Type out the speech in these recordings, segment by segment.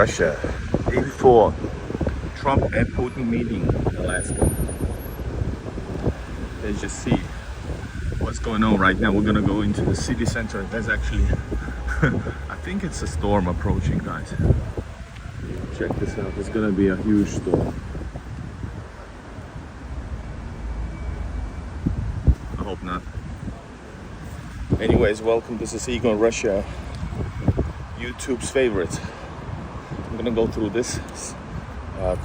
Russia. Day before Trump and Putin meeting in Alaska. Let's just see what's going on right now. We're gonna go into the city center. There's actually, I think it's a storm approaching, guys. Check this out. It's gonna be a huge storm. I hope not. Anyways, welcome. This is Ego in Russia, YouTube's favorite. I'm gonna go through this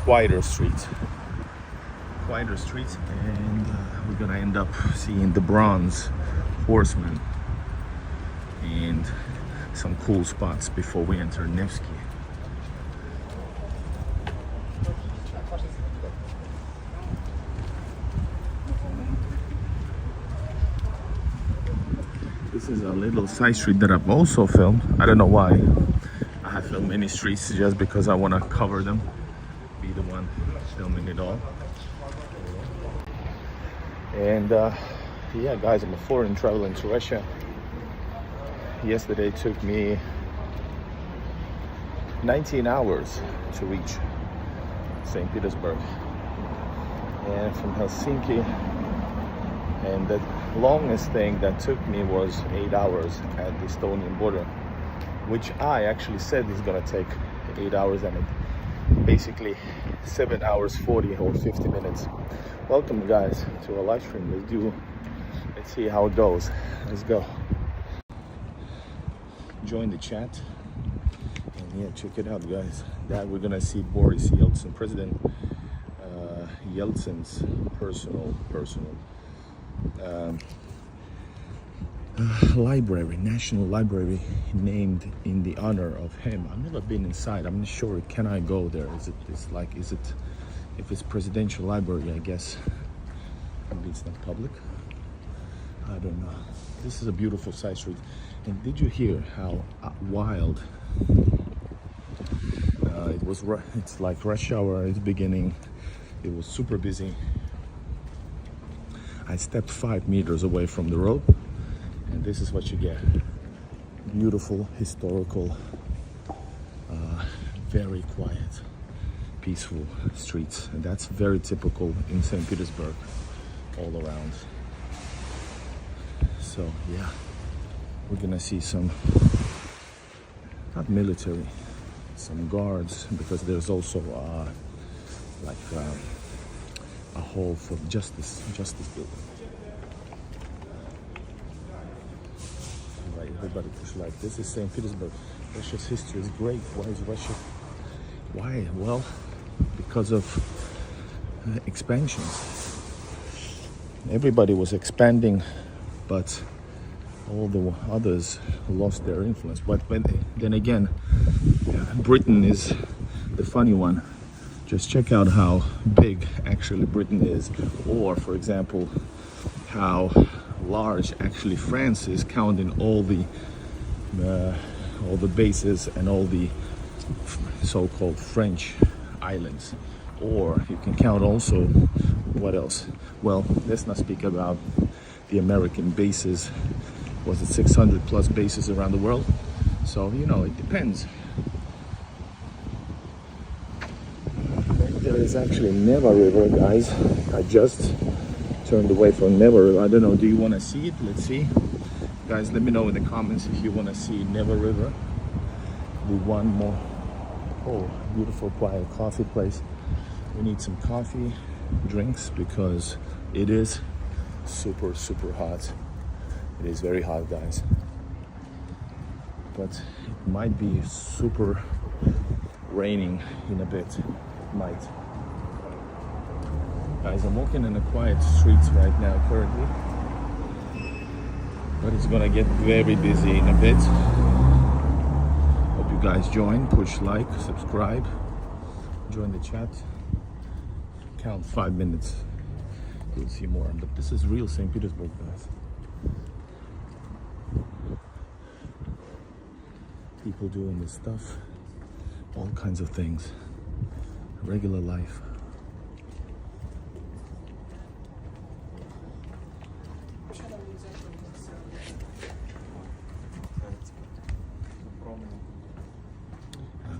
quieter street, and we're gonna end up seeing the Bronze Horseman and some cool spots before we enter Nevsky. This is a little side street that I've also filmed. I don't know why I have filmed many streets, just because I want to cover them, be the one filming it all. And yeah, guys, I'm a foreign traveling to Russia. Yesterday took me 19 hours to reach St. Petersburg, and from Helsinki. And the longest thing that took me was 8 hours at the Estonian border, which I actually said is gonna take 8 hours, and it basically 7 hours 40 or 50 minutes. Welcome, guys, to a live stream. Let's see how it goes. Let's go. Join the chat, and yeah, check it out, guys. That we're gonna see Boris Yeltsin, President Yeltsin's personal library, national library, named in the honor of him. I've never been inside. I'm not sure. Can I go there? If it's presidential library, I guess maybe it's not public. I don't know. This is a beautiful side street. And did you hear how wild it was? It's like rush hour at the beginning. It was super busy. I stepped 5 meters away from the road, and this is what you get. Beautiful, historical, very quiet, peaceful streets. And that's very typical in St. Petersburg, all around. So yeah, we're gonna see some, not military, some guards, because there's also a hall for justice building. Right, everybody push like this is St. Petersburg. Russia's history is great. Why is Russia? Why? Well, because of expansions. Everybody was expanding, but all the others lost their influence. But then again, Britain is the funny one. Just check out how big actually Britain is, or for example, how large actually France is, counting all the bases and all the so-called French islands. Or you can count also, what else? Well, let's not speak about the American bases. Was it 600 plus bases around the world? So, you know, it depends. There is actually Neva River, guys. I just turned away from Neva River. I don't know, do you want to see it? Let's see. Guys, let me know in the comments if you want to see Neva River. We want more. Oh, beautiful quiet coffee place. We need some coffee, drinks, because it is super hot. It is very hot, guys. But it might be super raining in a bit. Might. Guys, I'm walking in the quiet streets right now currently, but it's gonna get very busy in a bit. Hope you guys join, push like, subscribe, join the chat. Count 5 minutes, you'll see more. But this is real St. Petersburg, guys. People doing this stuff, all kinds of things. Regular life.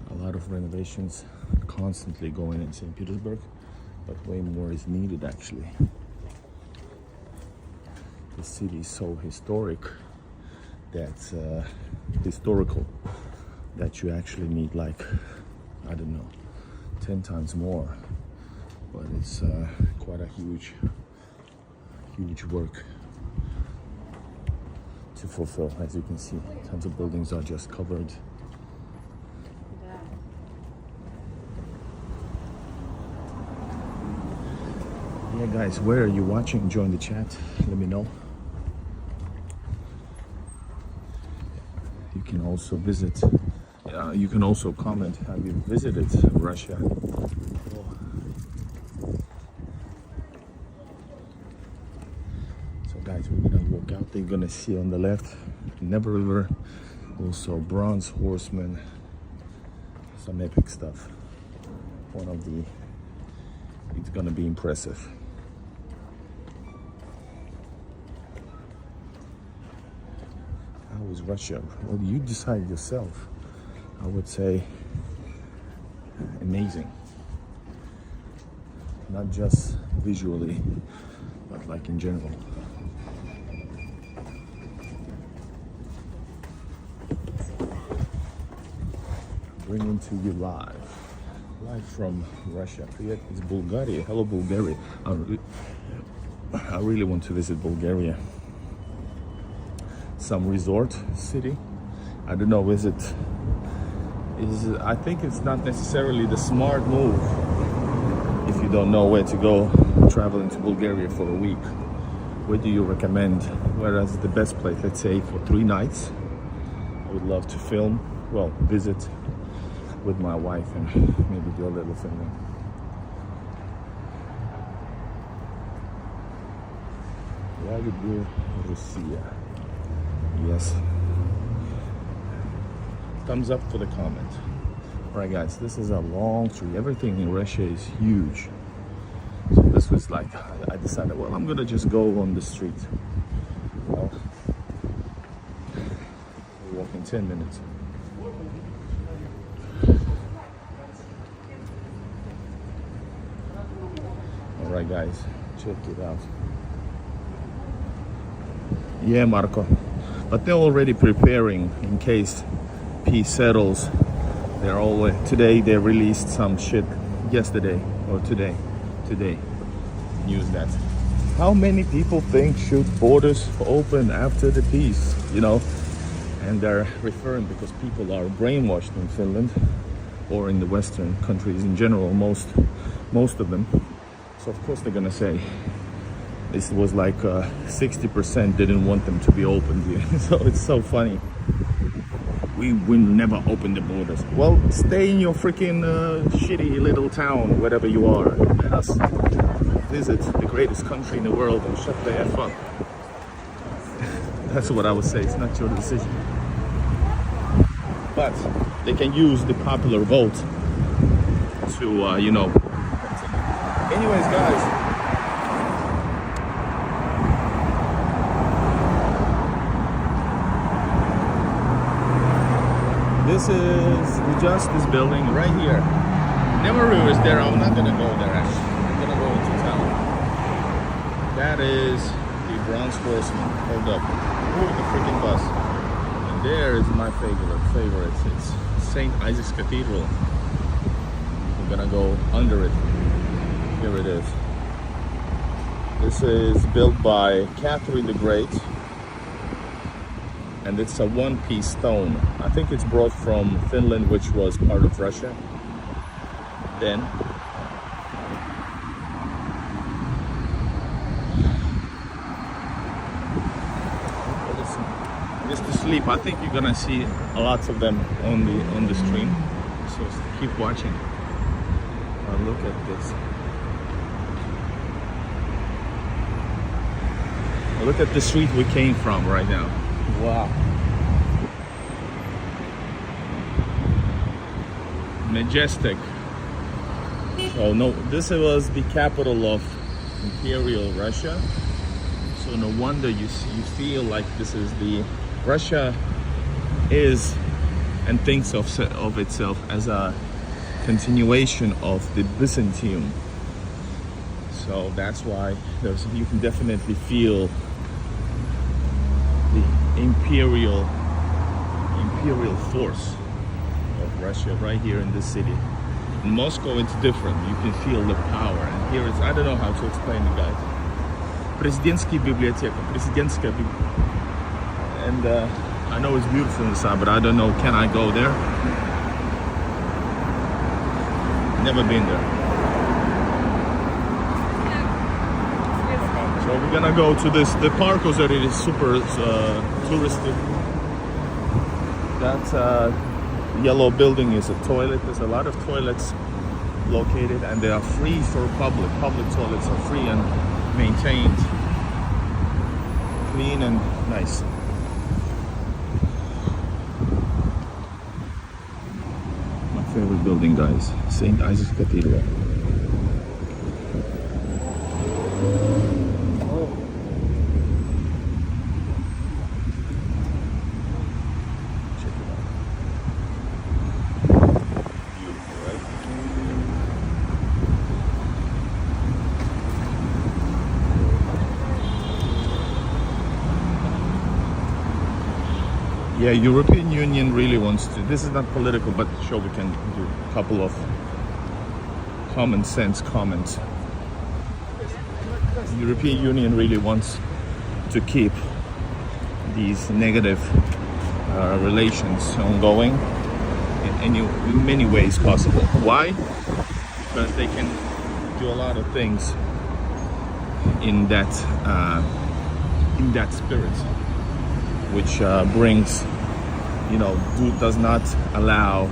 A lot of renovations. renovations constantly going in St. Petersburg, but way more is needed actually. The city is so historical that you actually need like, I don't know, 10 times more. But it's quite a huge work to fulfill. As you can see, tons of buildings are just covered. Yeah guys, where are you watching? Join the chat, let me know. You can also visit, you can also comment, have you visited Russia? So guys, we're gonna walk out. They're gonna see on the left Never River, also Bronze Horseman, some epic stuff. It's gonna be impressive. How is Russia? Well, you decide yourself. I would say amazing. Not just visually, but like in general. Bringing to you live from Russia. It's Bulgaria. Hello, Bulgaria. I really want to visit Bulgaria. Some resort city. I don't know. I think it's not necessarily the smart move if you don't know where to go traveling to Bulgaria for a week. Where do you recommend? Whereas the best place, let's say for 3 nights, I would love to film, well, visit with my wife and maybe do a little filming. Я люблю Russia. Yes. Thumbs up for the comment. Alright guys, this is a long tree. Everything in Russia is huge. So this was like, I decided, well, I'm gonna just go on the street. Well, we'll walk in 10 minutes. Alright guys, check it out. Yeah, Marco. But they're already preparing in case peace settles. Today they released some shit yesterday or today news that how many people think should borders open after the peace, you know? And they're referring because people are brainwashed in Finland or in the Western countries in general, most of them. So of course they're gonna say this was like 60% didn't want them to be opened here. So it's so funny. We will never open the borders. Well, stay in your freaking shitty little town, wherever you are. Let us visit the greatest country in the world and shut the F up. That's what I would say. It's not your decision. But they can use the popular vote to, you know. Anyways, guys. This is the Justice Building right here. Never is there. I'm not gonna go there actually. I'm gonna go into town. That is the Bronze Horseman. Hold up. Oh, the freaking bus. And there is my favorite. It's St. Isaac's Cathedral. We're gonna go under it. Here it is. This is built by Catherine the Great. And it's a one-piece stone. I think it's brought from Finland, which was part of Russia then. Just to sleep. I think you're gonna see lots of them on the stream. So keep watching. Look at this. Look at the street we came from right now. Wow. Majestic. So no, this was the capital of Imperial Russia. So no wonder you feel like this is Russia is and thinks of itself as a continuation of the Byzantium. So that's why you can definitely feel the imperial force of Russia right here in this city. In Moscow it's different. You can feel the power. And here it's, I don't know how to explain it, guys. Президентская библиотека, президентская библиотека. And I know it's beautiful inside, but I don't know, can I go there? Never been there. So we're gonna go to this, the park was already super touristic. That yellow building is a toilet. There's a lot of toilets located and they are free for public. Public toilets are free and maintained, clean and nice. My favorite building, guys, St. Isaac's Cathedral. Yeah, European Union really wants to, this is not political, but sure we can do a couple of common sense comments. The European Union really wants to keep these negative relations ongoing in many ways possible. Why? Because they can do a lot of things in that spirit, which brings, does not allow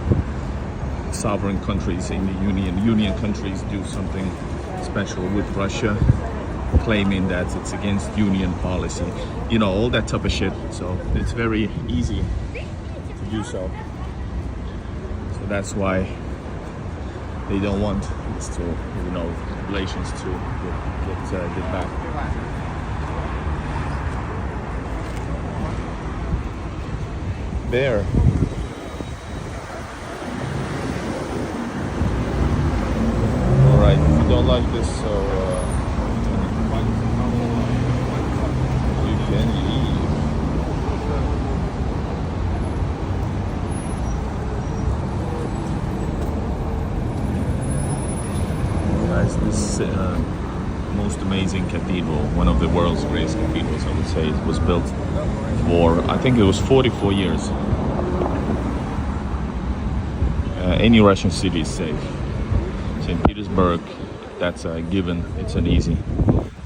sovereign countries in the union countries do something special with Russia, claiming that it's against union policy, all that type of shit. So it's very easy to do so. So that's why they don't want this to, relations to get back. There. Alright, if you don't like this, so you can leave. Guys, this most amazing cathedral, one of the world's greatest cathedrals, I would say, it was built for, I think it was 44 years. Any Russian city is safe. St. Petersburg, that's a given. It's an easy,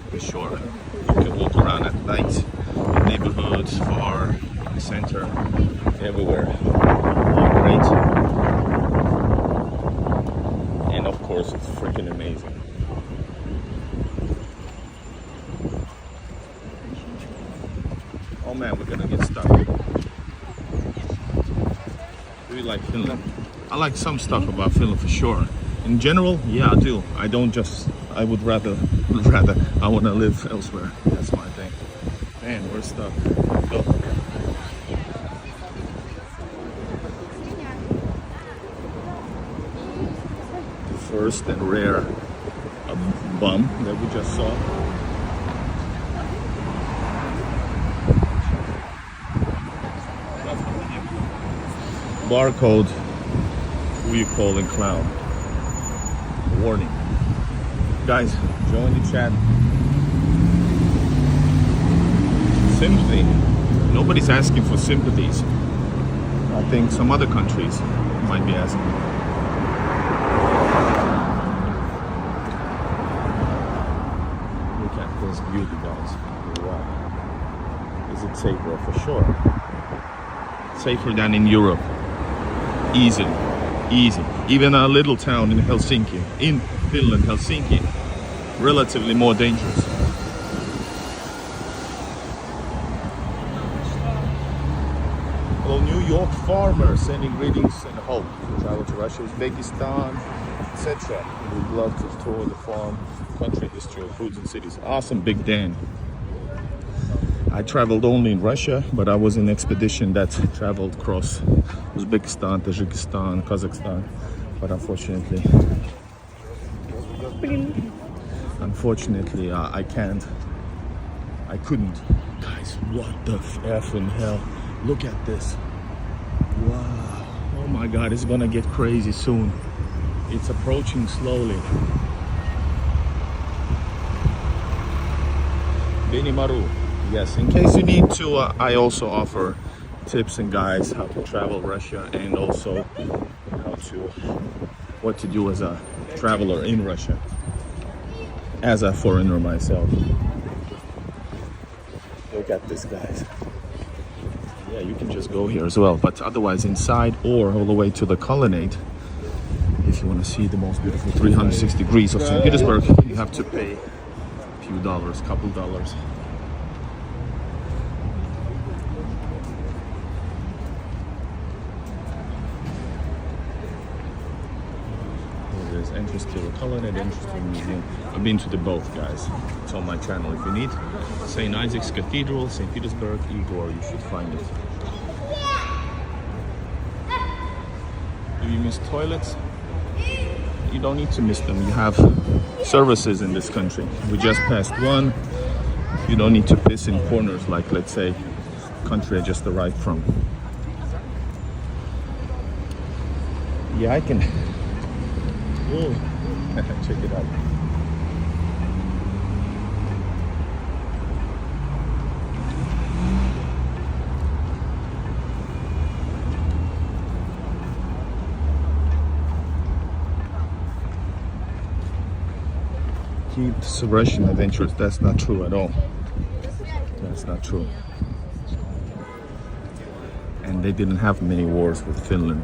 for sure. You can walk around at night, in neighborhoods, far, in the center, everywhere. Great. And of course, it's freaking amazing. Oh man, we're gonna get stuck. Do you like Finland? I like some stuff about Finland for sure. In general, yeah, I do. I would rather, I want to live elsewhere. That's my thing. Man, we're stuck. Go. The first and rare bum that we just saw. Barcode, who you calling clown? Warning. Guys, join the chat. Sympathy. Nobody's asking for sympathies. I think some other countries might be asking. Look at this beauty, guys. Wow. Is it safer? For sure. Safer than in Europe. Easy. Even a little town in Helsinki, in Finland, Helsinki, relatively more dangerous. Hello, New York farmer, sending greetings and hope. Travel to Russia, Uzbekistan, etc. We'd love to tour the farm, country history of foods and cities. Awesome, Big Dan. I traveled only in Russia, but I was in an expedition that traveled across Uzbekistan, Tajikistan, Kazakhstan. but unfortunately, I couldn't. Guys, what the effing hell? Look at this. Wow. Oh my God, it's gonna get crazy soon. It's approaching slowly. Benimaru. Yes, in case you need to, I also offer tips and guides how to travel Russia, and also what to do as a traveler in Russia, as a foreigner myself. Look at this, guys. Yeah, you can just go here as well, but otherwise inside or all the way to the colonnade, if you want to see the most beautiful 360 degrees of St. Petersburg, you have to pay a few dollars, couple dollars. Entrance to the colonnade, entrance to the museum. I've been to the both, guys. It's on my channel. If you need St. Isaac's Cathedral, St. Petersburg, Igor, you should find it. Do you miss toilets? You don't need to miss them. You have services in this country. We just passed one. You don't need to piss in corners like, let's say, country I just arrived from. Yeah, I can. Oh, check it out. Keeps Russian adventurous. That's not true at all. That's not true. And they didn't have many wars with Finland,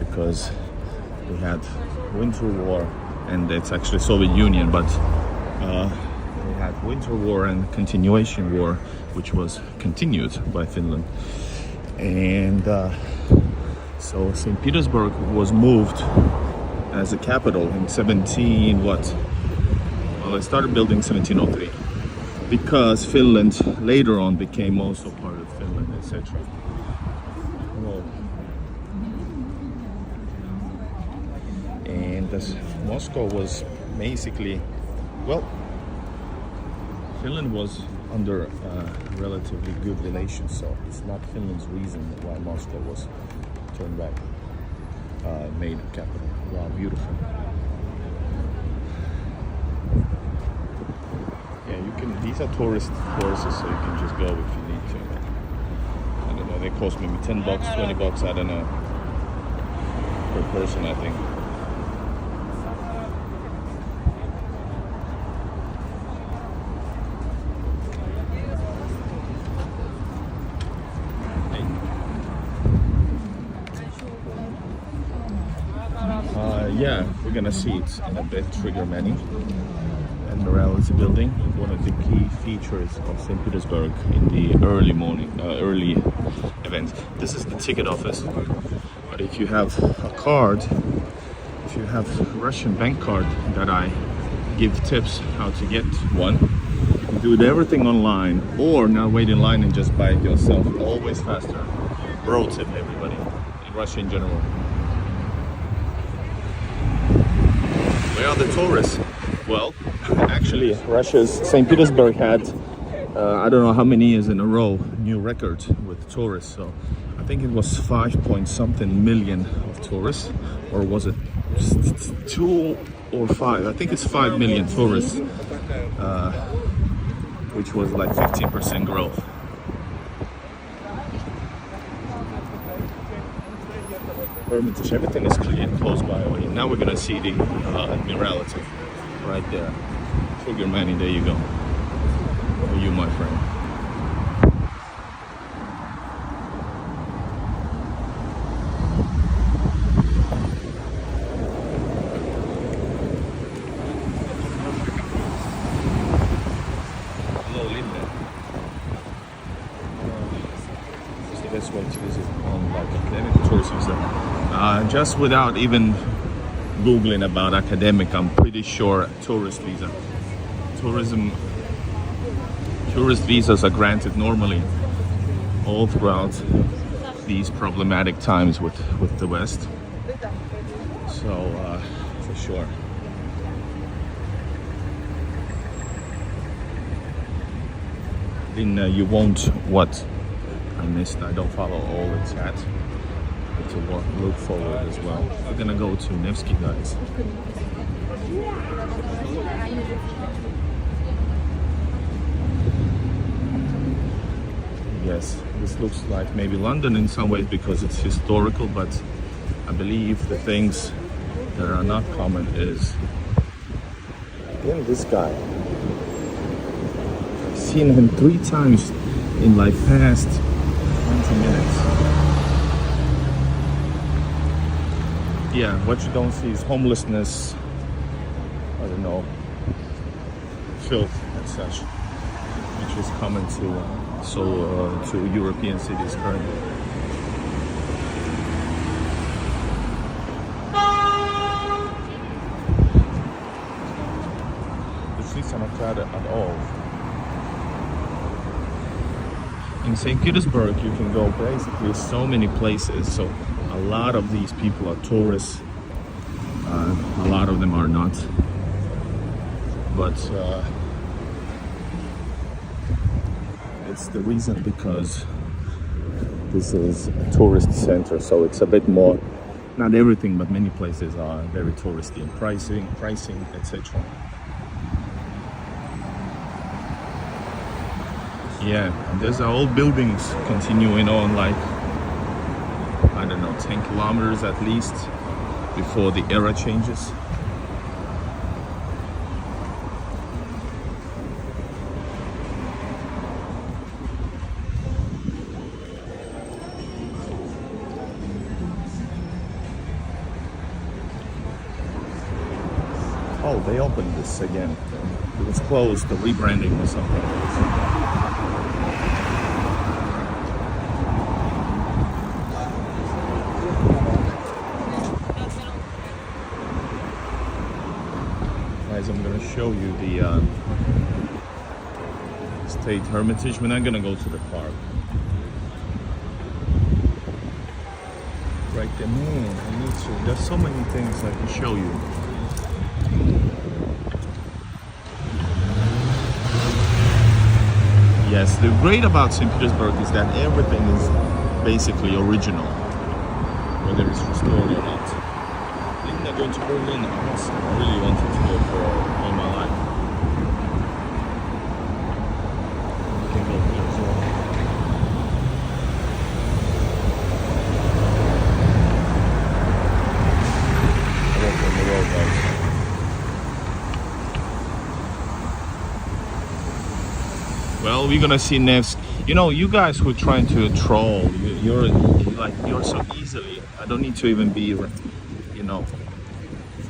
because we had Winter War, and it's actually Soviet Union, but we had Winter War and Continuation War, which was continued by Finland. And so St. Petersburg was moved as a capital in 17 what? Well, they started building 1703 because Finland later on became also part of Finland, etc. Well, and as Moscow was basically, well, Finland was under relatively good relations, so it's not Finland's reason why Moscow was turned back, made capital. Wow, beautiful. Yeah, you can. These are tourist courses, so you can just go if you need to. I don't know. They cost maybe $10, $20. I don't know, per person, I think. Yeah, we're gonna see it in a bit. Trigger many. Admiralty Building, one of the key features of St. Petersburg in the early morning, early events. This is the ticket office. But if you have a card, if you have a Russian bank card that I give tips how to get one, do everything online, or now wait in line and just buy it yourself. Always faster. Pro tip, everybody, in Russia in general. Where are the tourists? Well, actually, Russia's St. Petersburg had, I don't know how many years in a row, new record with tourists. So I think it was 5-point-something million of tourists, or was it 2 or 5? I think it's 5 million tourists, which was like 15% growth. Hermitage, everything is close by. Now we're gonna see the Admiralty right there. Trigger Manny, there you go. For you, my friend. Hello, Linda. This is the best way to visit on like academic tourist visa. Just without even Googling about academic, I'm pretty sure tourist visa. Tourist visas are granted normally all throughout these problematic times with the West. So for sure. Then you won't what I missed. I don't follow all the chat. To look forward as well. We're gonna go to Nevsky, guys. Yes, this looks like maybe London in some ways because it's historical, but I believe the things that are not common is in this guy. I've seen him 3 times in like past 20 minutes. Yeah, what you don't see is homelessness, I don't know, filth and such, which is common to European cities currently. The streets are not crowded at all. In St. Petersburg, you can go basically so many places. So a lot of these people are tourists. A lot of them are not. But it's the reason because this is a tourist center. So it's a bit more, not everything, but many places are very touristy in pricing, etc. Yeah, and there's old buildings continuing on like, I don't know, 10 kilometers at least before the era changes. Oh, they opened this again. It was closed, the rebranding or something. I'm going to show you the State Hermitage. We're not going to go to the park. Right there, man, I need to. There's so many things I can show you. Yes, the great about St. Petersburg is that everything is basically original, whether it's restored or not. I'm going to Berlin. Also, I really wanted to go for all my life. You can go here as well. I walk on the road, guys. Well, we're gonna see Nevsky. You know, you guys who are trying to troll, you're so easily. I don't need to even be, you know,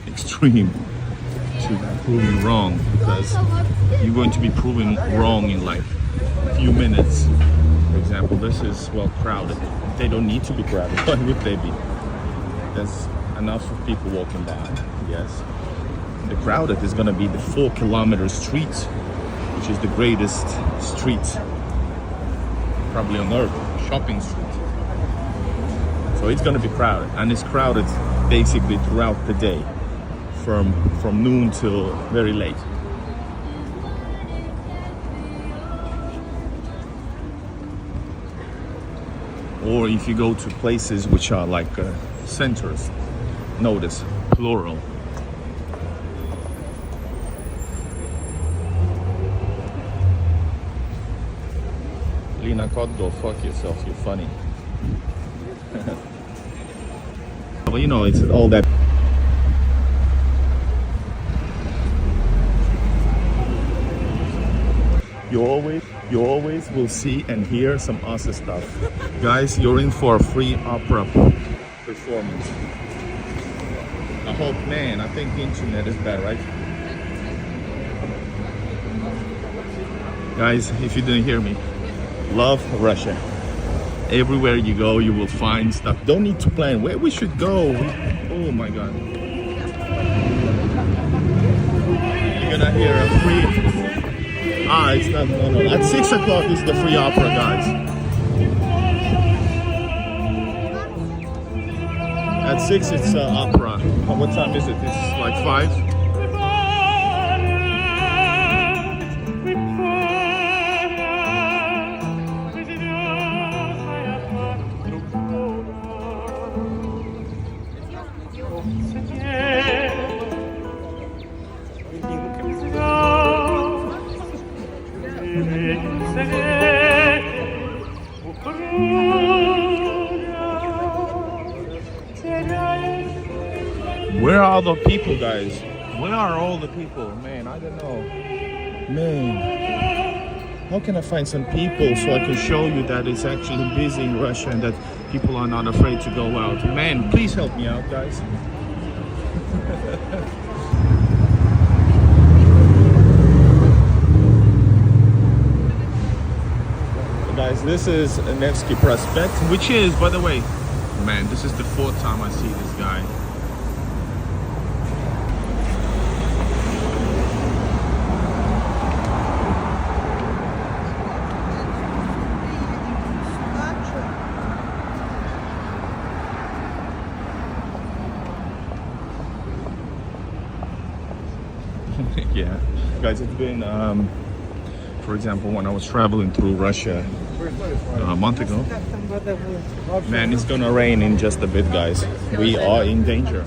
extreme to prove me wrong, because you're going to be proven wrong in like a few minutes. For example, this is well crowded. They don't need to be crowded. Why would they be? There's enough of people walking by. Yes. The crowded is going to be the 4-kilometer street, which is the greatest street probably on earth, shopping street. So it's going to be crowded, and it's crowded basically throughout the day. From noon till very late. Or if you go to places which are like centers, notice plural. Lina Cod, go fuck yourself, you're funny. But you know, it's all that. You always will see and hear some awesome stuff. Guys, you're in for a free opera performance. I hope, man, I think the internet is bad, right? Guys, if you didn't hear me, love Russia. Everywhere you go, you will find stuff. Don't need to plan where we should go. Oh my God. You're gonna hear a free... it's not, no. At 6 o'clock is the free opera, guys. At 6 it's opera. What time is it? It's like 5. Where are the people, guys? Where are all the people? Man, I don't know. Man, how can I find some people so I can show you that it's actually busy in Russia and that people are not afraid to go out? Man, please help me out, guys. Guys, this is Nevsky Prospect, which is, by the way, man, this is the 4th time I see this guy. Yeah, guys, it's been, for example, when I was traveling through Russia a month ago, man, it's gonna rain in just a bit, guys. We are in danger.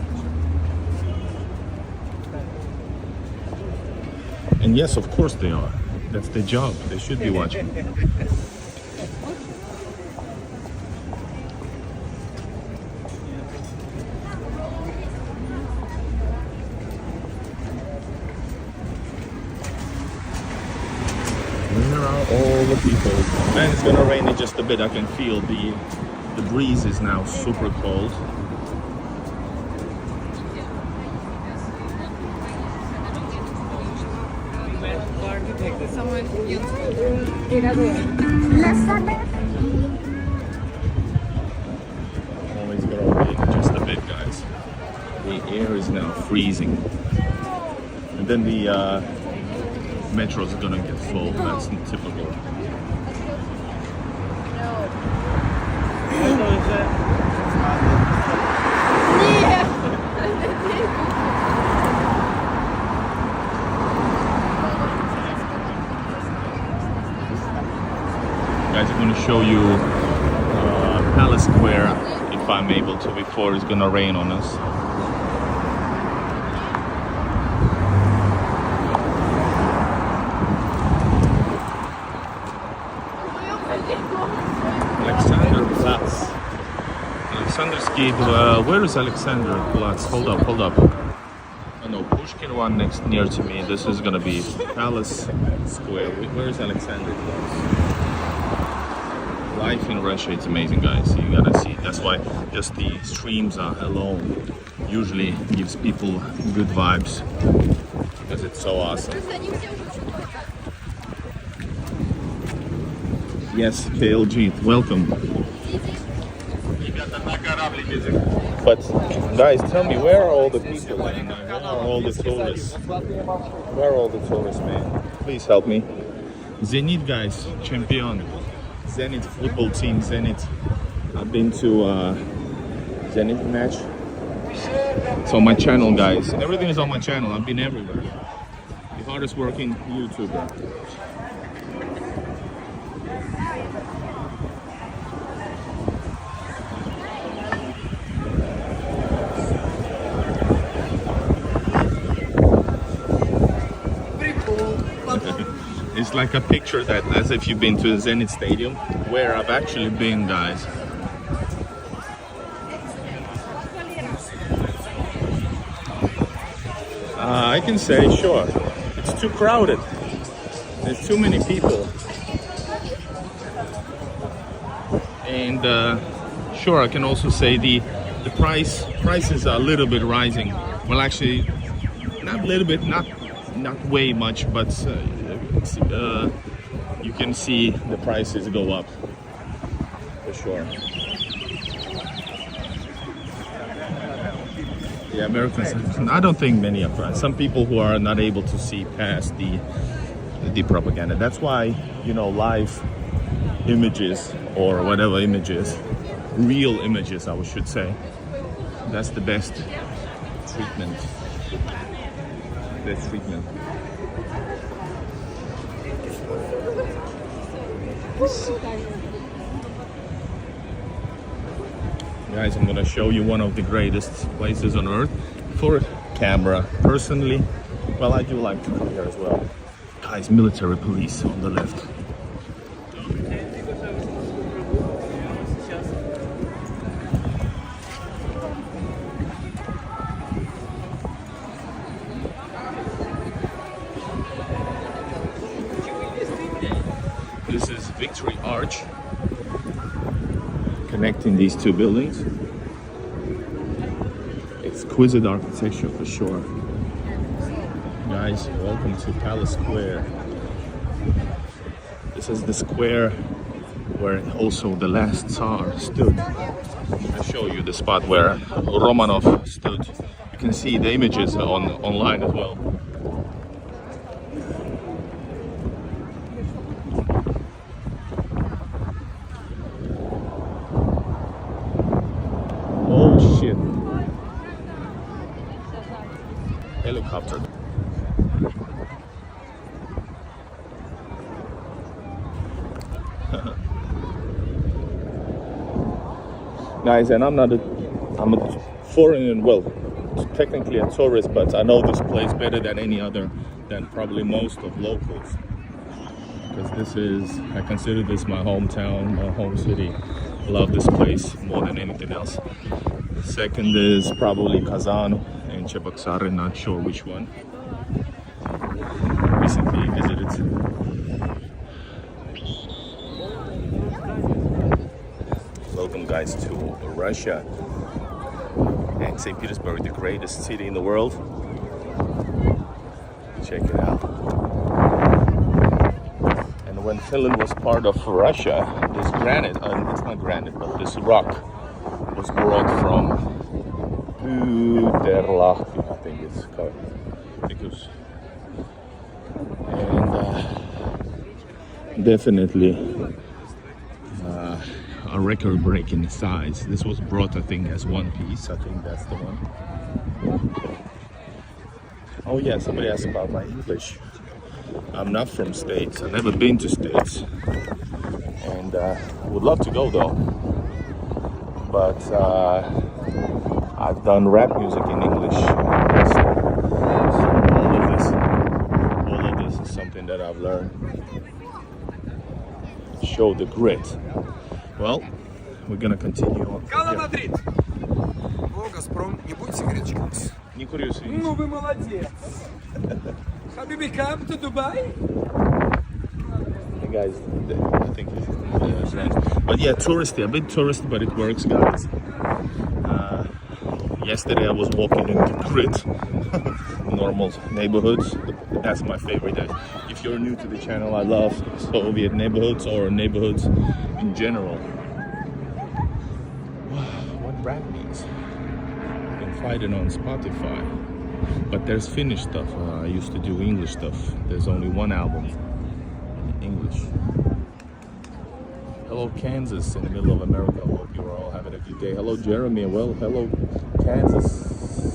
And yes, of course they are. That's their job. They should be watching. Where are all the people? Man, it's gonna rain in just a bit. I can feel the breeze is now super cold. Always gonna rain in just a bit, guys. The air is now freezing. And then the metros are gonna get full. That's typical. Guys, I'm gonna show you Palace Square if I'm able to before it's gonna rain on us. Where is Alexander Platz? Hold up. Oh no, Pushkin one near to me. This is gonna be Palace Square. Where is Alexander Platz? Life in Russia, it's amazing, guys. You gotta see. That's why just the streams alone usually gives people good vibes because it's so awesome. Yes, KLG, welcome. But guys, tell me, where are all the people? Where are all the tourists? Where are all the tourists, man? Please help me. Zenit, guys, champion. Zenit football team, Zenit. I've been to Zenit match. It's on my channel, guys. Everything is on my channel. I've been everywhere. The hardest working YouTuber. It's like a picture that as if you've been to a Zenit Stadium, where I've actually been, guys. I can say, sure, it's too crowded. There's too many people. And sure, I can also say the prices are a little bit rising. Well, actually, not a little bit, not way much, but you can see the prices go up for sure. Yeah, Americans, I don't think many are. Some people who are not able to see past the propaganda. That's why, you know, live images or whatever images, real images I should say, That's the best treatment. Best treatment. Guys, I'm gonna show you one of the greatest places on earth for camera. Personally, well, I do like to come here as well. Guys, military police on the left. This is Victory Arch, connecting these two buildings. Exquisite architecture for sure. Guys, welcome to Palace Square. This is the square where also the last Tsar stood. I'll show you the spot where Romanov stood. You can see the images online as well. Oh shit. Helicopter. Guys, and I'm a foreigner, well, technically a tourist, but I know this place better than any other, than probably most of locals. Because I consider this my hometown, my home city. Love this place more than anything else. Second is probably Kazan and Cheboksary, not sure which one. Recently visited. Welcome guys to Russia and St. Petersburg, the greatest city in the world. Check it out. And when Finland was part of Russia, this granite, it's not granite, but this rock was brought from Uterlahti, I think it's called. And definitely a record-breaking size. This was brought, I think, as one piece. I think that's the one. Oh yeah, somebody asked about my English. I'm not from States. I've never been to States, and would love to go though. But I've done rap music in English. So all of this is something that I've learned. Show the grit. Well, we're gonna continue on. Кала Мадрид. О, Газпром, не будьте гречком. Не курюсь. Ну вы молодец. Habibi, come to Dubai? Hey guys, I think it's nice. But yeah, touristy, a bit touristy, but it works, guys. Yesterday I was walking into grit, normal neighborhoods. That's my favorite. If you're new to the channel, I love Soviet neighborhoods or neighborhoods in general. What rap means? You can find it on Spotify. But there's Finnish stuff. I used to do English stuff. There's only one album in English. Hello Kansas in the middle of America. I hope you're all having a good day. Hello Jeremy. Well, hello Kansas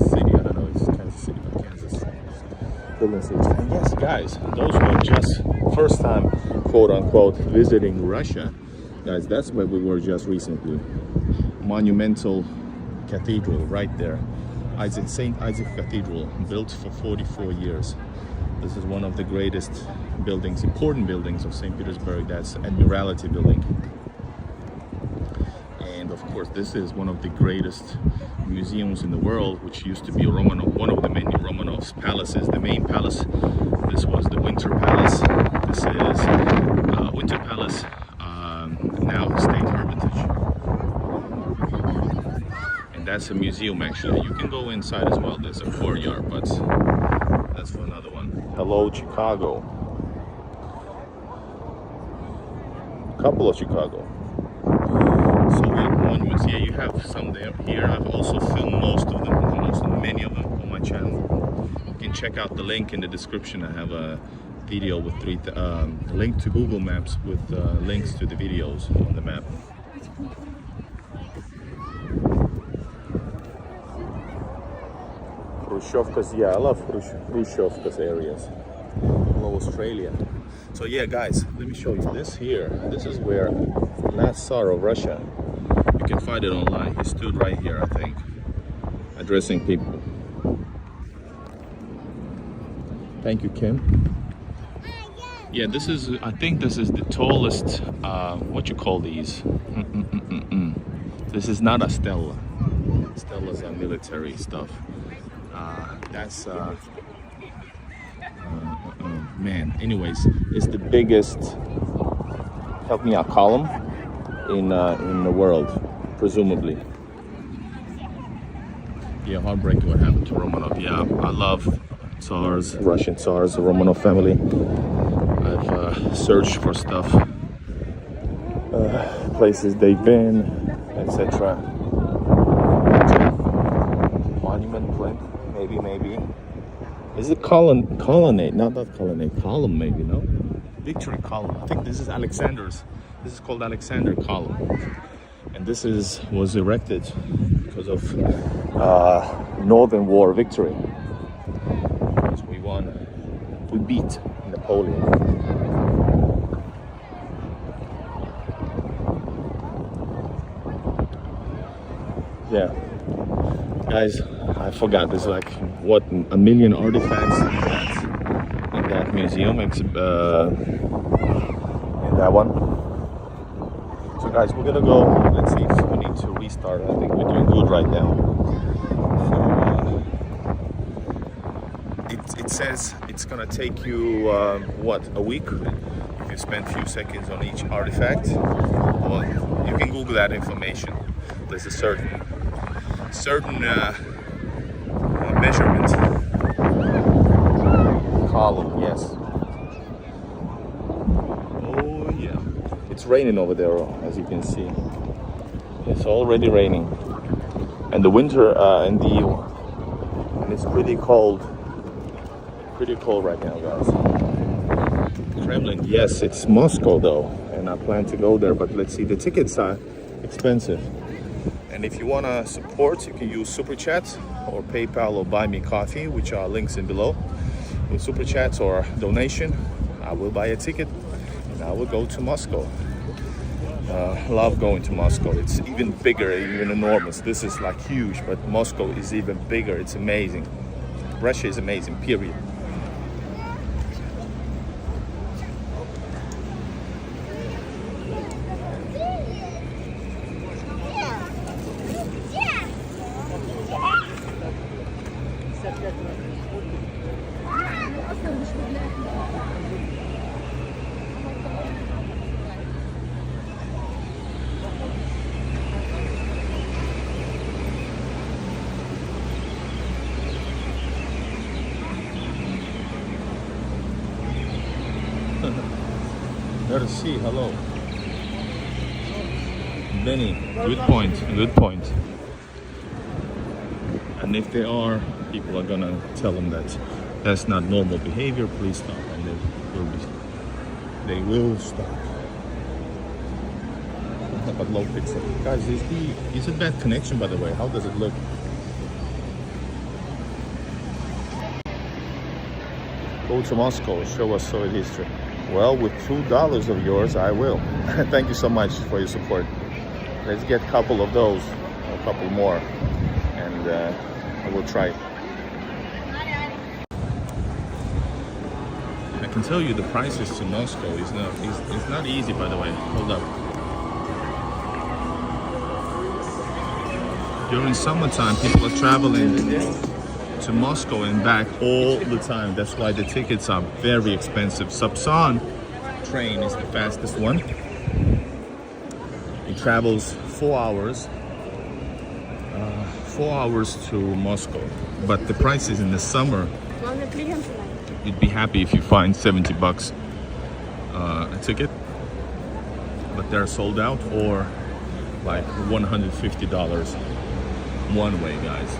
City. I don't know, it's Kansas City, but Kansas. And yes, guys, those who are just first time, quote unquote, visiting Russia, guys, that's where we were just recently. Monumental cathedral right there. St. Isaac Cathedral, built for 44 years. This is one of the greatest buildings, important buildings of St. Petersburg. That's Admiralty building. And of course, this is one of the greatest museums in the world, which used to be Romanov, one of the many Romanov's palaces, the main palace. This was the Winter Palace. This is Winter Palace, now State Hermitage. And that's a museum actually. You can go inside as well. There's a courtyard, but that's for another one. Hello, Chicago. Couple of Chicago. Soviet monuments. Yeah, you have some there. Here, I've also filmed many of them on my channel. You can check out the link in the description. I have a video with link to Google Maps with links to the videos on the map. Hrushchevka's, yeah, I love Hrushchevka's areas. I love Australia. So yeah, guys, let me show you this here. This is where last Tsar of Russia, you can find it online. He stood right here, I think, addressing people. Thank you, Kim. Yeah, this is, I think this is the tallest, what you call these? This is not a stela. Stelas are military stuff. That's, man, anyways, it's the biggest, help me out, column in the world, presumably. Yeah, heartbreaking what happened to Romanov. Yeah, I love Tsars, Russian Tsars, the Romanov family. I've searched for stuff, places they've been, etc. Monument, plinth, maybe. Is it colonnade? Not that colonnade, column maybe, no? Victory column. I think this is Alexander's. This is called Alexander Column. And this was erected because of Northern War victory. Because we beat Napoleon. Yeah, guys, I forgot. There's like what, 1 million artifacts in that museum, in that one. So, guys, we're gonna go. Let's see if we need to restart. I think we're doing good right now. So, it says it's gonna take you what, a week? If you spend a few seconds on each artifact. Well, you can Google that information. There's a certain measurement column. Yes. Oh yeah, it's raining over there, as you can see. It's already raining, and the winter and it's pretty cold right now, guys. Kremlin, yes, it's Moscow though, and I plan to go there, but let's see, the tickets are expensive. And if you want to support, you can use Super Chat or PayPal or Buy Me Coffee, which are links in below. With Super Chats or donation, I will buy a ticket and I will go to Moscow. Love going to Moscow. It's even bigger, even enormous. This is like huge, but Moscow is even bigger. It's amazing. Russia is amazing, period. There to see, hello. Benny, good point. And if there are, people are gonna tell them that that's not normal behavior, please stop, and they will stop. But low pixel. Guys, is it bad connection, by the way? How does it look? Go to Moscow, show us Soviet history. Well, with $2 of yours, I will. Thank you so much for your support. Let's get a couple of those, a couple more, and I will try. I can tell you the prices to Moscow is not easy, by the way. Hold up. During summertime, people are traveling to Moscow and back all the time. That's why the tickets are very expensive. Sapsan train is the fastest one. It travels 4 hours. 4 hours to Moscow. But the prices in the summer, you'd be happy if you find $70 a ticket. But they're sold out, or like $150 one way, guys.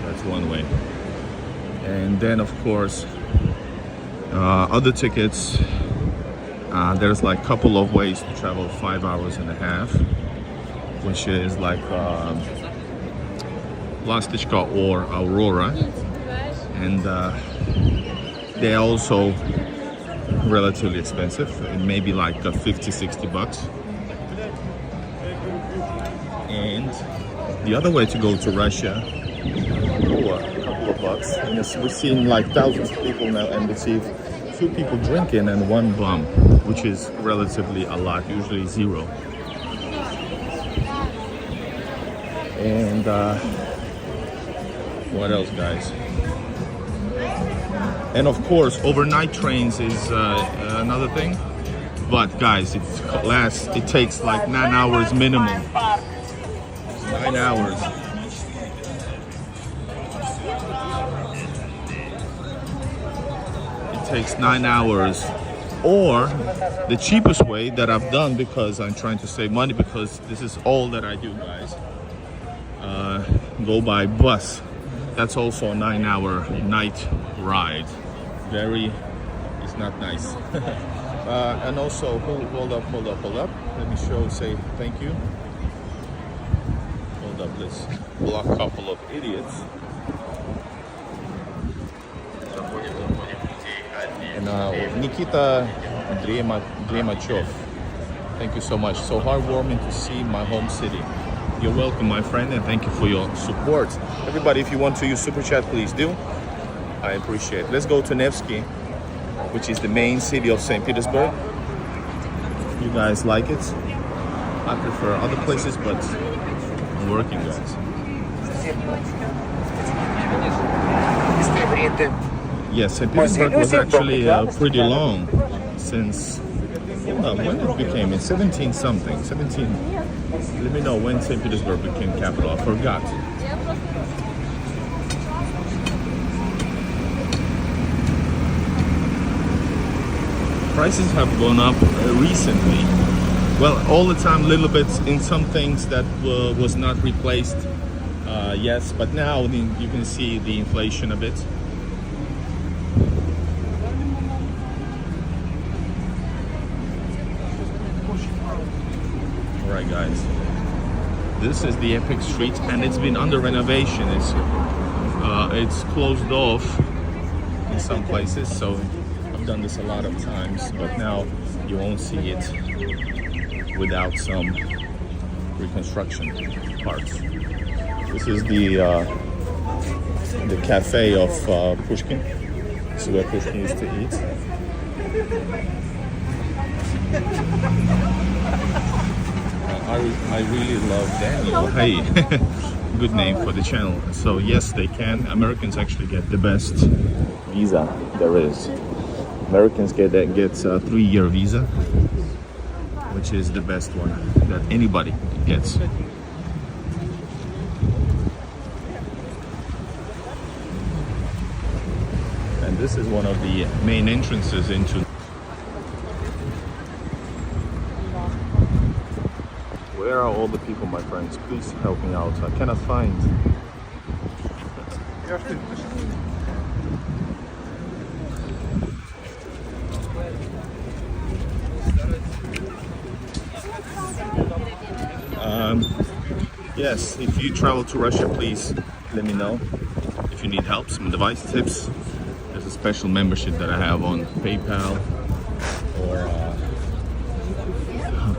That's one way. And then, of course, other tickets, there's like a couple of ways to travel 5 hours and a half, which is like Lastichka or Aurora. and they're also relatively expensive. It may be like 50-60 bucks. And the other way to go to Russia, a couple of bucks. And we've seen like thousands of people now, and we see 2 people drinking and 1 bum, which is relatively a lot, usually 0. And what else, guys? And of course, overnight trains is another thing. But guys, it takes like 9 hours minimum. 9 hours. It takes 9 hours. Or the cheapest way that I've done, because I'm trying to save money, because this is all that I do, guys. Go by bus. That's also a 9-hour night ride. It's not nice. And also, hold up. Let me say thank you. Hold up, let's block a couple of idiots. And Nikita Dremachov. Thank you so much. So heartwarming to see my home city. You're welcome, my friend, and thank you for your support. Everybody, if you want to use Super Chat, please do. I appreciate it. Let's go to Nevsky, which is the main city of St. Petersburg. You guys like it? I prefer other places, but I'm working, guys. Yes, St. Petersburg was actually pretty long since, when it became in 17 something. Let me know when St. Petersburg became capital. I forgot. Prices have gone up recently. Well, all the time, little bit in some things that was not replaced. Yes, but now you can see the inflation a bit. Alright, guys. This is the epic street, and it's been under renovation. It's closed off in some places, so I've done this a lot of times, but now you won't see it without some reconstruction parts. This is the cafe of Pushkin. This is where Pushkin used to eat. I really love Daniel. Hey, good name for the channel. So yes, they can. Americans actually get the best visa there is. Americans get a 3-year visa, which is the best one that anybody gets. And this is one of the main entrances into. Where are all the people, my friends? Please help me out. I cannot find. Yes, if you travel to Russia, please let me know. If you need help, some device tips. There's a special membership that I have on PayPal, or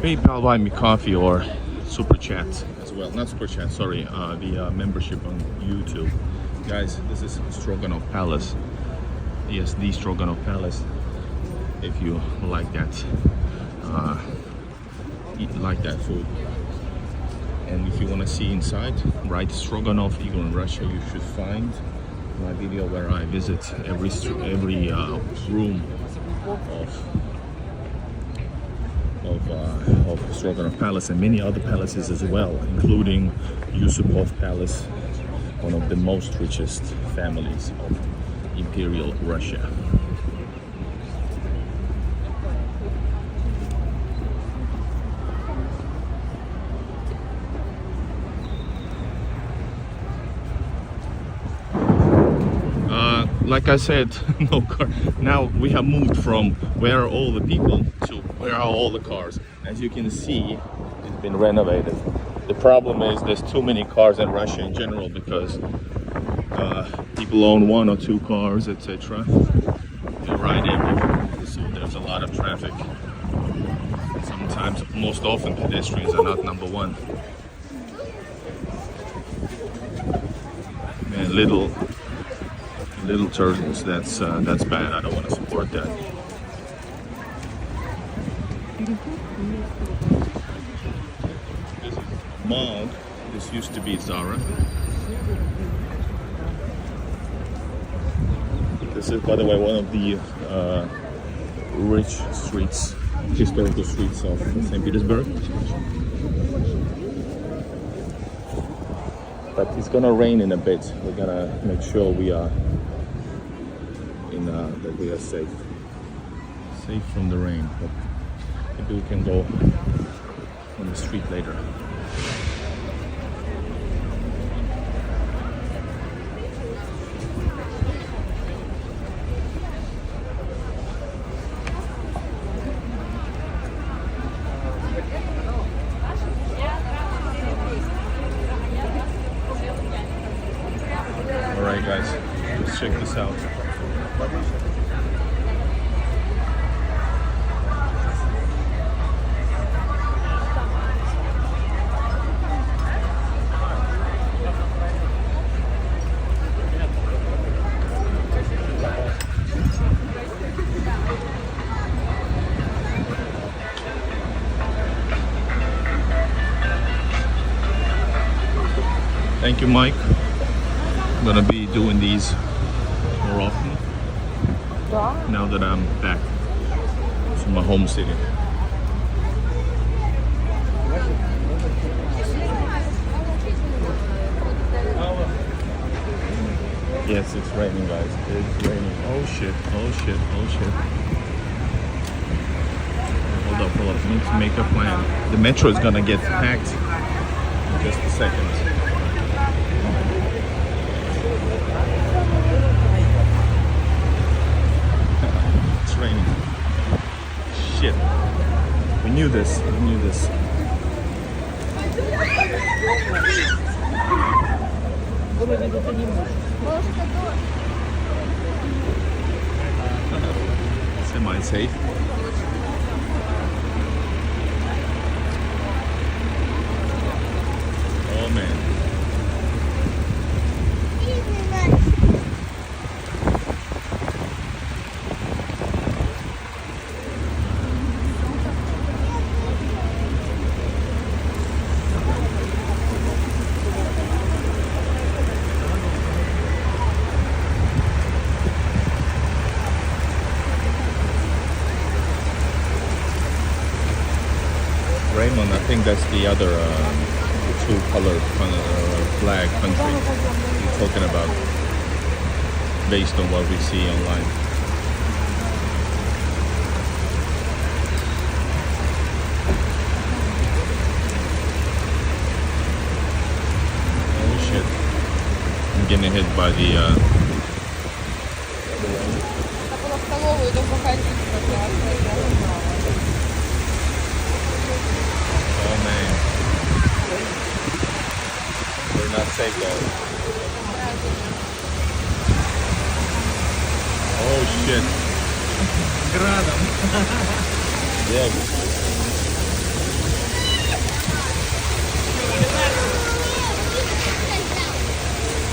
PayPal, buy me coffee, or Super Chat as well. Not Super Chat, sorry, the membership on YouTube. Guys, this is Stroganov Palace. Yes, the Stroganov Palace. If you like that, like that food. And if you want to see inside, write Stroganov Igor in Russia. You should find my video where I visit every room of Stroganov Palace and many other palaces as well, including Yusupov Palace, one of the most richest families of Imperial Russia. Like I said, no car. Now we have moved from where are all the people to where are all the cars. As you can see, it's been renovated. The problem is there's too many cars in Russia in general, because people own 1 or 2 cars, etc. They're right in, so there's a lot of traffic. Sometimes, most often, pedestrians are not number one. Man, little turtles. That's bad. I don't want to support that. This is Mall. This used to be Zara. This is, by the way, one of the rich streets, historical streets of St. Petersburg. But it's gonna rain in a bit. We're gonna make sure we are that we are safe from the rain. But maybe we can go on the street later. Alright guys, let's check this out. Thank you, Mike. I'm gonna be doing these more often now that I'm back to my home city. Yes, it's raining, guys. It's raining. Oh shit, oh shit, oh shit. Hold up. I need to make a plan. The metro is gonna get packed in just a second. It's raining. Shit. We knew this. Semi-safe. Oh man. Raymond, I think that's the other two-color flag country you're talking about, based on what we see online. Oh shit! I'm getting hit by the. Oh man, we're not safe though. Oh shit. Yeah.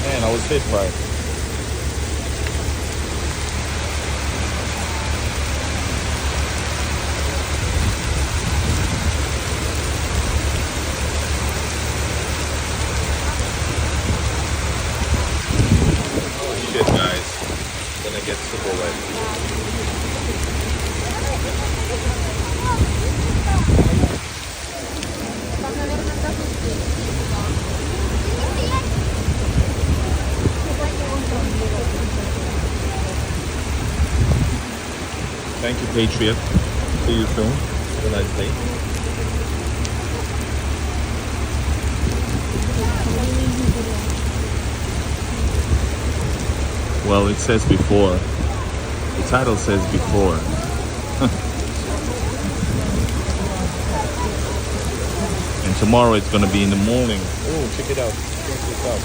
Man, I was hit by it. Shit, guys. Gonna get super wet. Thank you, Patriot. See you soon. Have a nice day. Well, it says before. The title says before. And tomorrow it's gonna be in the morning. Oh, check it out. Check this out.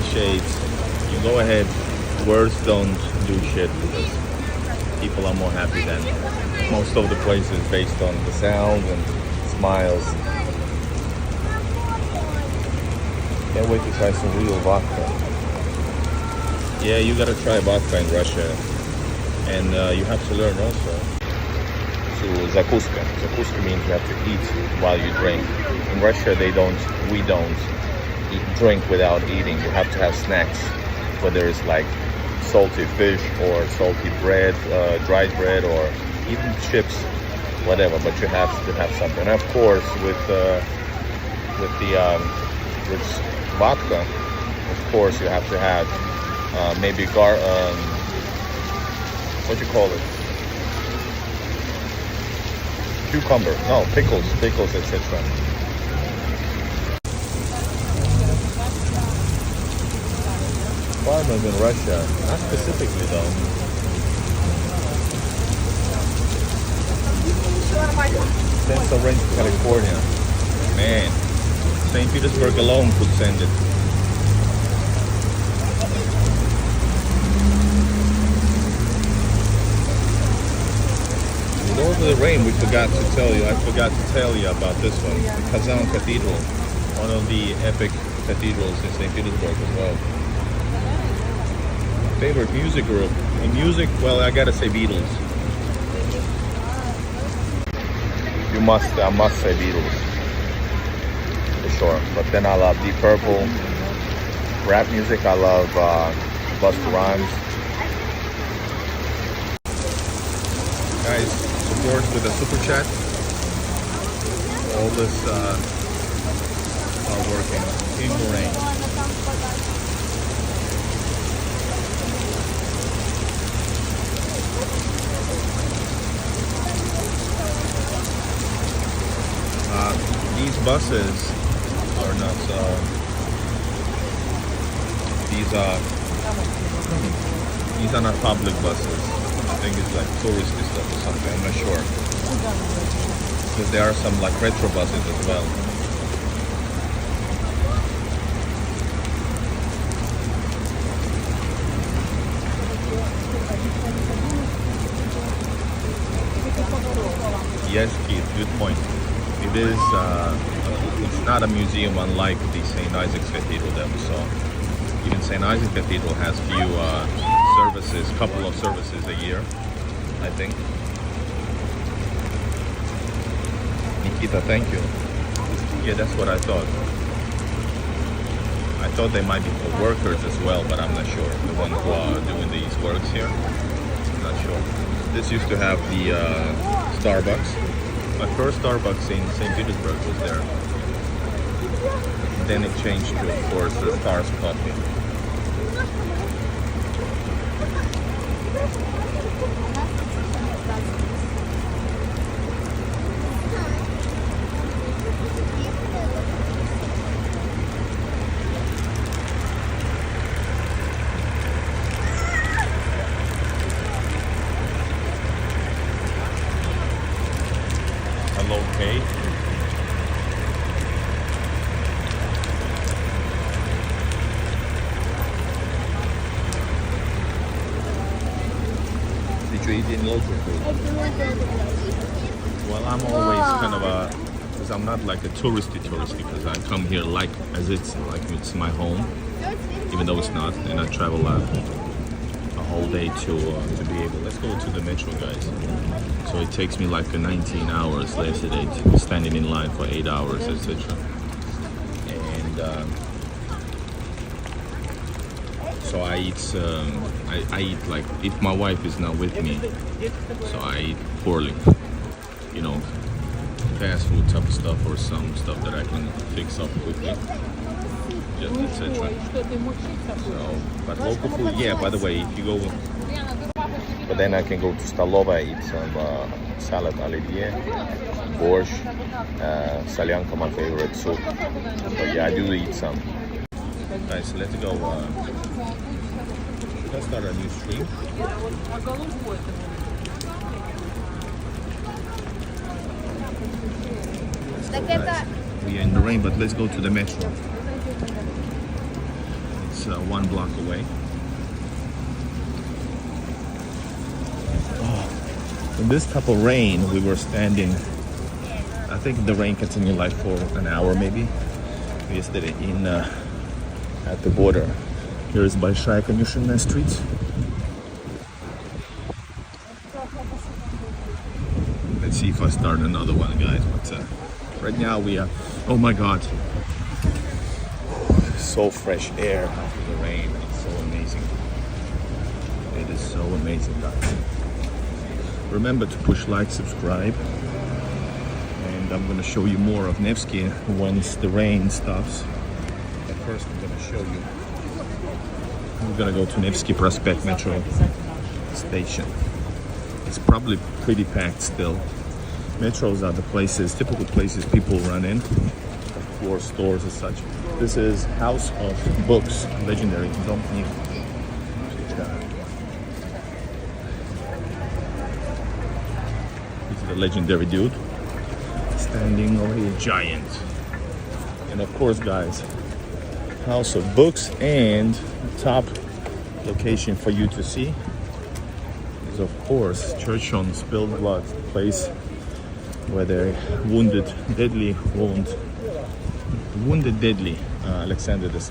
shades. You go ahead. Words don't do shit because people are more happy than most of the places based on the sounds and smiles. Can't wait to try some real vodka. Yeah, you gotta try vodka in Russia. And you have to learn also to zakuska. Zakuska means you have to eat while you drink. In Russia, we don't drink without eating. You have to have snacks, whether it's like salty fish or salty bread, dried bread, or even chips, whatever. But you have to have something. And of course, with vodka, of course, you have to have maybe what do you call it? Cucumber. No, pickles, etc. Farmers in Russia, not specifically though. Central Range, California. Man, St. Petersburg alone could send it. Lord of the Rain, I forgot to tell you about this one. The Kazan Cathedral, one of the epic cathedrals in St. Petersburg as well. Favorite music group? In music, well, I gotta say Beatles. I must say Beatles. For sure. But then I love Deep Purple. Rap music, I love Busta Rhymes. Guys, support with a super chat. All this are working in the rain. These buses are not. These are not public buses. I think it's like touristy stuff or something. I'm not sure. Because there are some like retro buses as well. Yes, Keith, good point. It is, it's not a museum unlike the St. Isaac's Cathedral that we saw. Even St. Isaac's Cathedral has few services, couple of services a year, I think. Nikita, thank you. Yeah, that's what I thought. I thought they might be for workers as well, but I'm not sure. The ones who are doing these works here, I'm not sure. This used to have the Starbucks. My first Starbucks in St. Petersburg was there. Then it changed to, of course, the Stars Coffee. Hello, Kate. Did you eat any local food? Well, I'm always kind of because I'm not like a touristy because I come here like as it's my home, even though it's not, and I travel a whole day to be able. Let's go to the metro, guys. So it takes me like 19 hours yesterday standing in line for 8 hours, etc. And so I eat like if my wife is not with me, so I eat poorly, you know, fast food type of stuff or some stuff that I can fix up quickly, just etc. So, but local food, yeah. By the way, if you go, but then I can go to Stolova, eat some salad оливье, borscht, solyanka, my favorite soup. But yeah, I do eat some. Guys, let's go. Let's start a new stream. Guys, we are in the rain, but let's go to the metro. Let's it's 1 block away. In this type of rain, we were standing, I think the rain continued like for an hour maybe, yesterday in at the border. Here is Большая Конюшенная Street. Let's see if I start another one, guys. But right now we are, oh my God, so fresh air after the rain. It's so amazing. It is so amazing, guys. Remember to push like, subscribe, and I'm gonna show you more of Nevsky once the rain stops. But first I'm gonna show you, we're gonna go to Nevsky Prospect metro station. It's probably pretty packed still. Metros are the places, typical places people run in, for stores as such. This is House of Books, legendary, Dom Kniga. The legendary dude standing over here, giant. And of course, guys, House of Books, and top location for you to see is of course Church on Spilled Blood, the place where they wounded deadly Alexander II.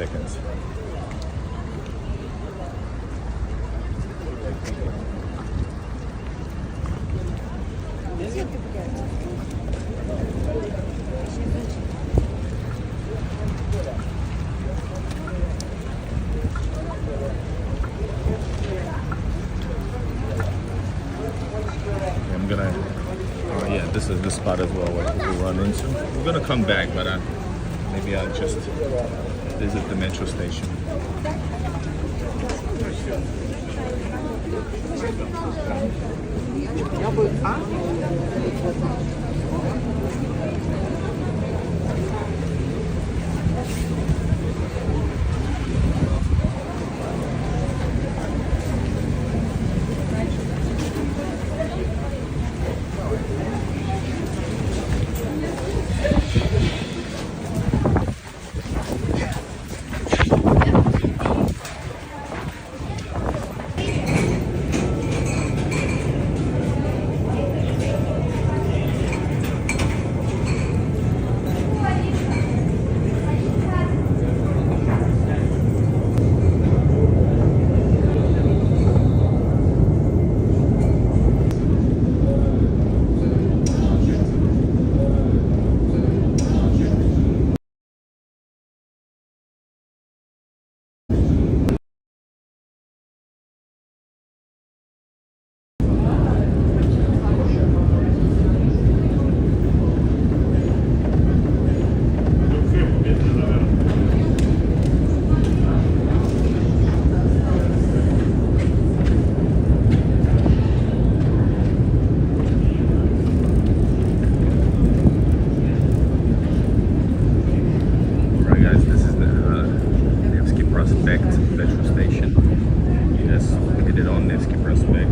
Yeah, this is the spot as well where people run into. We're gonna come back, but maybe I'll just visit the metro station. Metro station. Yes, we did it on Nevsky Prospect.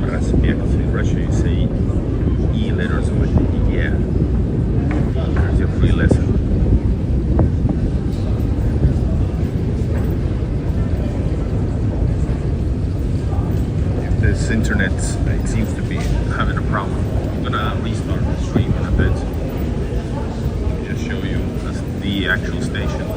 Prospect, in Russia you say E letters with yeah. There's your free lesson. If this internet, it seems to be having a problem, I'm gonna restart the stream in a bit. Just show you the actual station.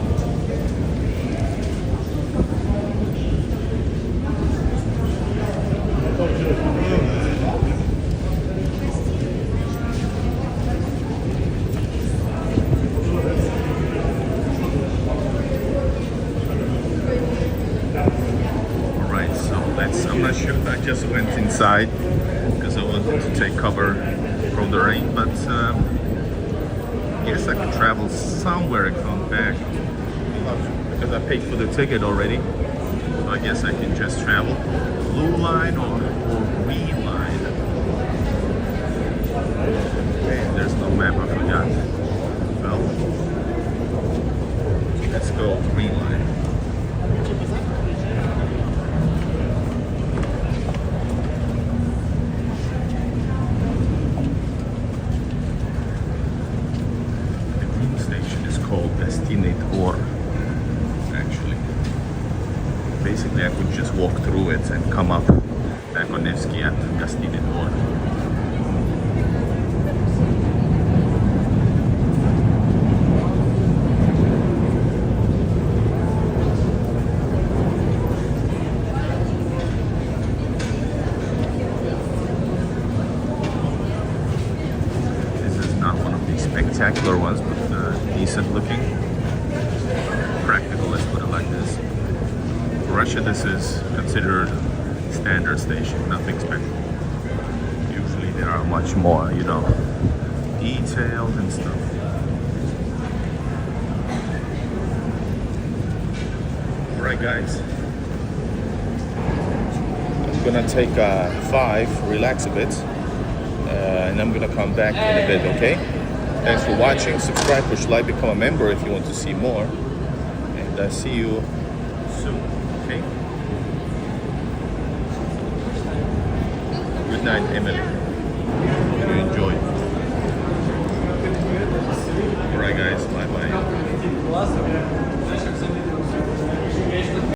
I'm not sure, I just went inside because I wanted to take cover from the rain, but yes, I can travel somewhere and come back because I paid for the ticket already, so I guess I can just travel blue line or green line. And there's no map, I forgot. Well, let's go green line. Actually, come up back on Nevsky at Cathedral. Spectacular ones, but decent looking, practical, let's put it like this. For Russia, this is considered standard station, nothing special. Usually there are much more, you know, detailed and stuff. Alright guys, I'm gonna take 5, relax a bit, and I'm gonna come back in a bit, okay? Thanks for watching. Subscribe, push like, become a member if you want to see more. And see you soon. Okay? Good night, Emily. Hope you enjoyed. Alright guys, bye bye.